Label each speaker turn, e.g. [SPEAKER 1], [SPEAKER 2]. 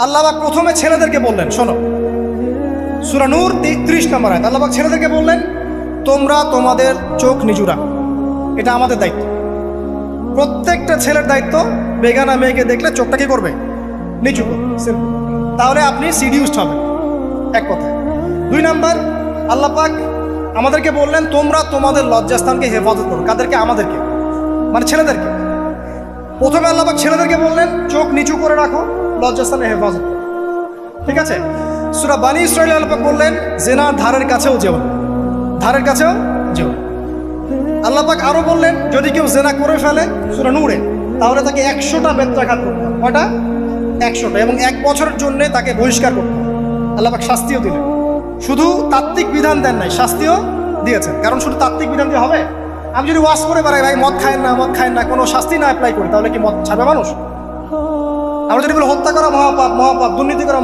[SPEAKER 1] আল্লাহ পাক প্রথমে ছেলেদেরকে বললেন, শোনো, সূরা নূর 30 নম্বর আয়াত। আল্লাহ পাক ছেলেদেরকে বললেন, তোমরা তোমাদের চোখ নিচু রাখো, এটা আমাদের দায়িত্ব। প্রত্যেকটা ছেলের দায়িত্ব বেগানা মেয়েকে দেখলে চোখটা কি করবে? নিচু করবে। তাহলে আপনি সিডিউসড হবেন, এক কথায়। 2 নাম্বার, আল্লাহ পাক আমাদেরকে বললেন, তোমরা তোমাদের লজ্জাস্থানকে হেফাজত করো। কাদেরকে? আমাদেরকে, মানে ছেলেদেরকে। প্রথমে আল্লাহ পাক ছেলেদেরকে বললেন, চোখ নিচু করে রাখো, লজ্জাস্থানে হেফাজত করো। ঠিক আছে? সূরা বানী ইসরাঈল আল্লাহ পাক বললেন, জেনার ধারের কাছেও যেও না, ধারের কাছেও যেও না। আল্লাহ পাক আরো বললেন, যদি কেউ জেনা করে ফেলে, সূরা নূরে, তাহলে তাকে 100টা বেত্রাঘাত করতে হবে। কয়টা? 100টা, এবং 1 বছরের জন্য তাকে বহিষ্কার করতে হবে। আল্লাহ পাক শাস্তিও দিলেন, শুধু তাত্ত্বিক বিধান দেন নাই, শাস্তিও দিয়েছেন। কারণ শুধু তাত্ত্বিক বিধান দিয়ে হবে? আমি যদি ওয়াজ করে বেড়াই, ভাই মদ খায়েন না, মদ খায়েন না, কোনো শাস্তি না অ্যাপ্লাই করি, তাহলে কি মদ ছাড়বে মানুষ? আমরা যদি বলি হত্যা করা মহাপাপ, মহাপাপ, দুর্নীতি করা